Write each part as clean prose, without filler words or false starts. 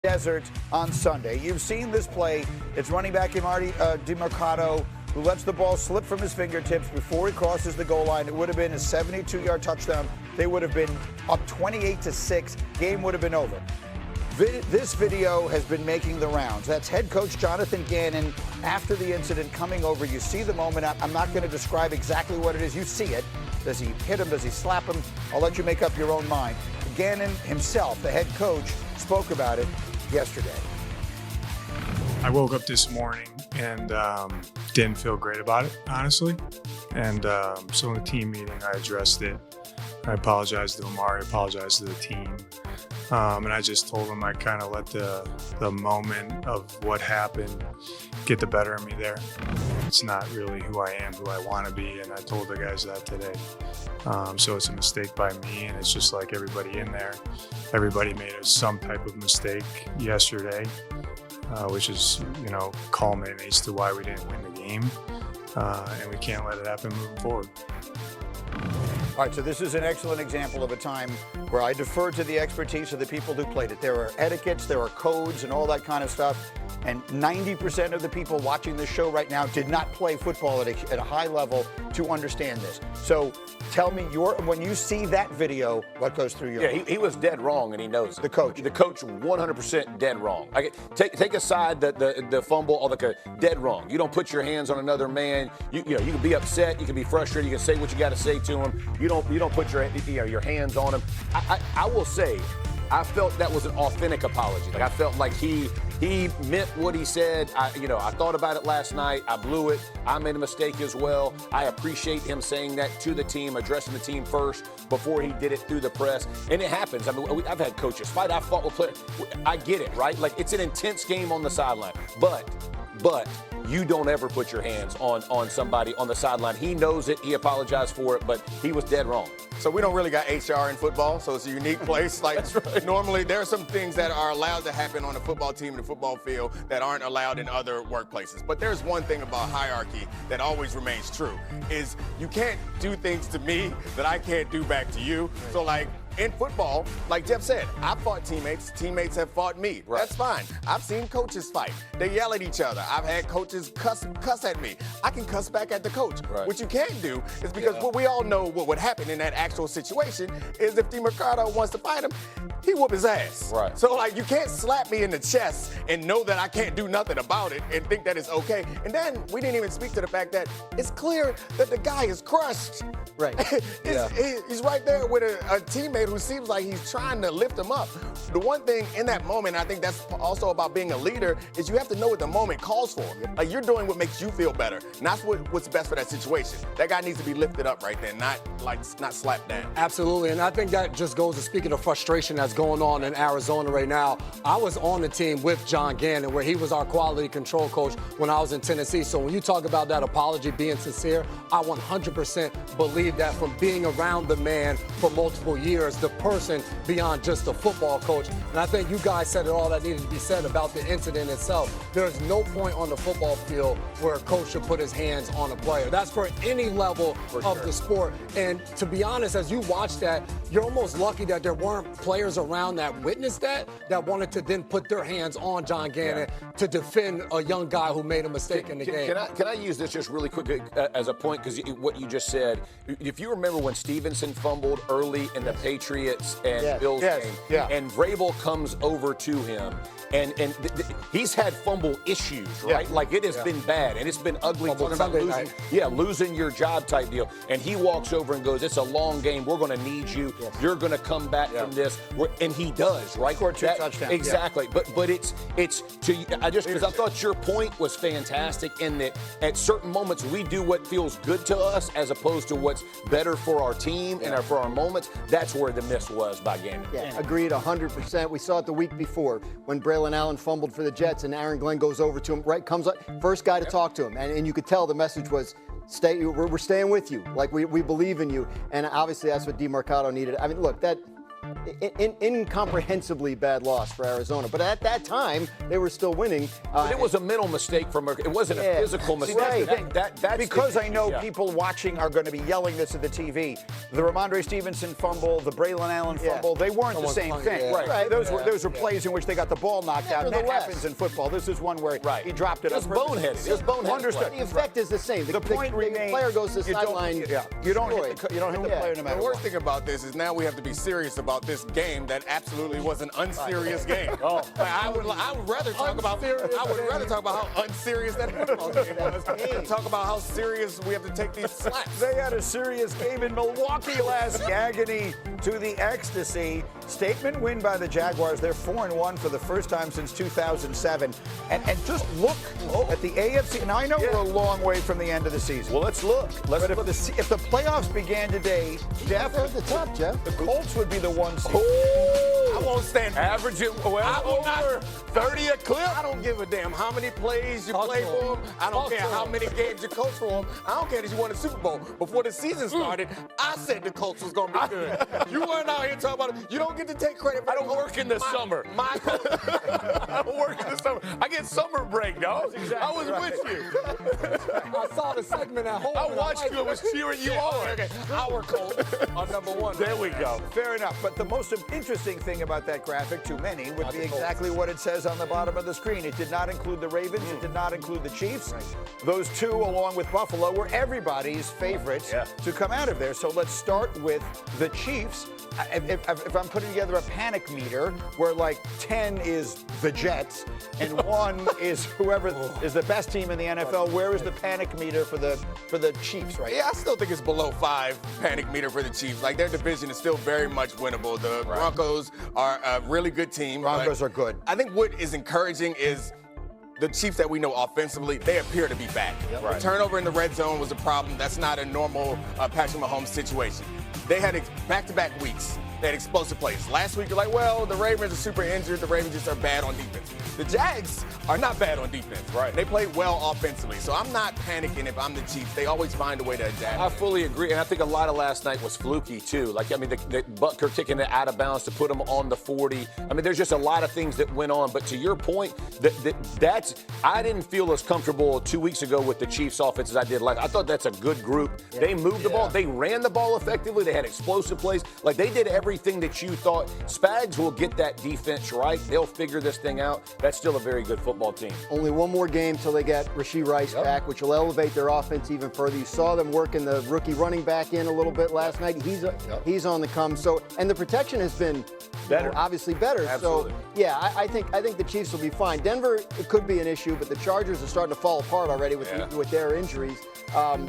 Desert on Sunday. You've seen this play. It's running back Demercado, who lets the ball slip from his fingertips before he crosses the goal line. It would have been a 72-yard touchdown. They would have been up 28-6. Game would have been over. This video has been making the rounds. That's head coach Jonathan Gannon after the incident coming over. You see the moment. I'm not going to describe exactly what it is. You see it. Does he hit him? Does he slap him? I'll let you make up your own mind. Gannon himself, the head coach, spoke about it yesterday. I woke up this morning and didn't feel great about it, honestly. And so in the team meeting, I addressed it. I apologized to Omari, apologized to the team. And I just told him I kind of let the moment of what happened get the better of me there. It's not really who I am, who I want to be, and I told the guys that today. So it's a mistake by me, and it's just like everybody in there. Everybody made some type of mistake yesterday, which is, culminates to why we didn't win the game, and we can't let it happen moving forward. All right, so this is an excellent example of a time where I defer to the expertise of the people who played it. There are etiquettes, there are codes, and all that kind of stuff. And 90% of the people watching this show right now did not play football at a high level to understand this. So tell me, when you see that video, what goes through your mind? He was dead wrong, and he knows it. The coach 100% dead wrong. Take aside the fumble, all the dead wrong. You don't put your hands on another man. You can be upset, you can be frustrated, you can say what you got to say to him. You don't put your hands on him. I will say, I felt that was an authentic apology. Like, I felt like he meant what he said. I thought about it last night. I blew it. I made a mistake as well. I appreciate him saying that to the team, addressing the team first before he did it through the press. And it happens. I mean, I've had coaches fight. I've fought with players. I get it, right? Like, it's an intense game on the sideline. But you don't ever put your hands on somebody on the sideline. He knows it. He apologized for it, but he was dead wrong. So we don't really got HR in football, so it's a unique place. Like, That's right. Normally there are some things that are allowed to happen on a football team and a football field that aren't allowed in other workplaces. But there's one thing about hierarchy that always remains true, is you can't do things to me that I can't do back to you. So, like, in football, like Jeff said, I've fought teammates have fought me. Right. That's fine. I've seen coaches fight. They yell at each other. I've had coaches cuss at me. I can cuss back at the coach. Right. What you can't do is, because what we all know what would happen in that actual situation is, if Demercado wants to fight him, he whoop his ass. Right. So, like, you can't slap me in the chest and know that I can't do nothing about it and think that it's okay. And then we didn't even speak to the fact that it's clear that the guy is crushed. Right. He's right there with a teammate who seems like he's trying to lift him up. The one thing in that moment, I think that's also about being a leader, is you have to know what the moment calls for. Like, you're doing what makes you feel better, and that's what's best for that situation. That guy needs to be lifted up right there, not slapped down. Absolutely, and I think that just goes to speak of the frustration that's going on in Arizona right now. I was on the team with John Gannon, where he was our quality control coach when I was in Tennessee. So when you talk about that apology being sincere, I 100% believe that, from being around the man for multiple years, the person beyond just a football coach. And I think you guys said it all that needed to be said about the incident itself. There's no point on the football field where a coach should put his hands on a player. That's for any level of the sport. And to be honest, as you watch that, you're almost lucky that there weren't players around that witnessed that wanted to then put their hands on John Gannon to defend a young guy who made a mistake in the game. Can I use this just really quick as a point? Because what you just said, if you remember when Stevenson fumbled early in the Patriots and Bills game, and Vrabel comes over to him, and he's had fumble issues, right? Yeah. Like, it has been bad, and it's been ugly. Talking about losing your job type deal. And he walks over and goes, "It's a long game. We're going to need you. Yes. You're going to come back from this." And he does, right? Scored 2 touchdowns. Exactly. Yeah. But it's because I thought your point was fantastic, in that at certain moments we do what feels good to us as opposed to what's better for our team and for our moments. That's where the miss was by Gannon. Yeah, agreed 100%. We saw it the week before when Braylon Allen fumbled for the Jets, and Aaron Glenn goes over to him, comes up, first guy to talk to him. And you could tell the message was, we're staying with you. Like, we believe in you. And obviously that's what Demercado needed. I mean, look, that incomprehensibly bad loss for Arizona. But at that time, they were still winning. But it was a mental mistake from her. It wasn't a physical mistake. That's the thing. That's because the, I know people watching are going to be yelling this at the TV. The Ramondre Stevenson fumble, the Braylon Allen fumble, they weren't the same thing. Right. Those were plays in which they got the ball knocked out. And that Nevertheless. happens in football. This is one where he dropped it. It was boneheaded. It was boneheaded. Understood. The effect is the same. The point remains. The player goes to the sideline. You don't hit the player no matter The what. worst thing about this is now we have to be serious about this game that absolutely was an unserious game. I would rather talk about how unserious that football game was. Talk about how serious we have to take these slaps. They had a serious game in Milwaukee last agony to the ecstasy. Statement win by the Jaguars. They're 4-1 for the first time since 2007. And just look at the AFC. Now, I know we're a long way from the end of the season. Well, let's look. But if the playoffs began today, Jeff at the top, Jeff. the Colts would be the 1 seed. I won't stand Average it well I will over. not 30 a clip. I don't give a damn how many plays you play for them. I don't care how many games you coach for them. I don't care that you won a Super Bowl. Before the season started, I said the Colts was going to be good. You weren't out here talking about it. You don't get to take credit for I don't work in the summer. My coach. I don't work in the summer. I get summer break, dog. I was with you. I saw the segment at home. I watched you. I was cheering you on. Okay. Our Colts are number one. There we go. Fair enough. But the most interesting thing about that graphic to many would be exactly what it says on the bottom of the screen. It did not include the Ravens. It did not include the Chiefs. Those two, along with Buffalo, were everybody's favorites to come out of there. So let's start with the Chiefs. If I'm putting together a panic meter where like 10 is the Jets and 1 is whoever is the best team in the NFL, where is the panic meter for the Chiefs right now? Yeah, I still think it's below 5 panic meter for the Chiefs. Like, their division is still very much winnable. The Broncos are a really good team. Broncos are good. I think what is encouraging is the Chiefs that we know offensively, they appear to be back. The turnover in the red zone was a problem. That's not a normal Patrick Mahomes situation. They had back-to-back weeks. They had explosive plays. Last week, you're like, well, the Ravens are super injured. The Ravens just are bad on defense. The Jags are not bad on defense. They play well offensively. So I'm not panicking if I'm the Chiefs. They always find a way to adapt. I fully agree, and I think a lot of last night was fluky too. Like, I mean, the Butker kicking it out of bounds to put him on the 40. I mean, there's just a lot of things that went on. But to your point, I didn't feel as comfortable 2 weeks ago with the Chiefs' offense as I did. Like, I thought that's a good group. They moved the ball. They ran the ball effectively. They had explosive plays. Like, they did everything that you thought. Spags will get that defense right. They'll figure this thing out. That's still a very good football team. Only one more game till they get Rashee Rice back, which will elevate their offense even further. You saw them working the rookie running back in a little bit last night. He's on the come. So, and the protection has been better, obviously better. Absolutely. So, yeah, I think the Chiefs will be fine. Denver, it could be an issue, but the Chargers are starting to fall apart already with their injuries.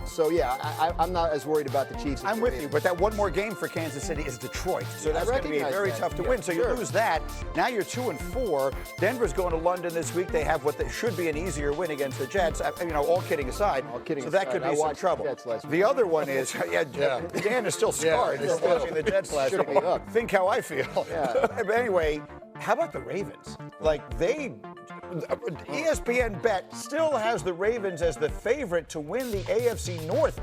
So, yeah, I'm not as worried about the Chiefs. I'm with you, but that one more game for Kansas City is Detroit. So that's going to be very tough to win. So you lose that. Now you're 2-4. Denver's going to London this week. They have what should be an easier win against the Jets. All kidding aside. So that could be some trouble. The other one is, Dan is still scarred watching the Jets last week. Think how I feel. But anyway, how about the Ravens? Like, ESPN Bet still has the Ravens as the favorite to win the AFC North.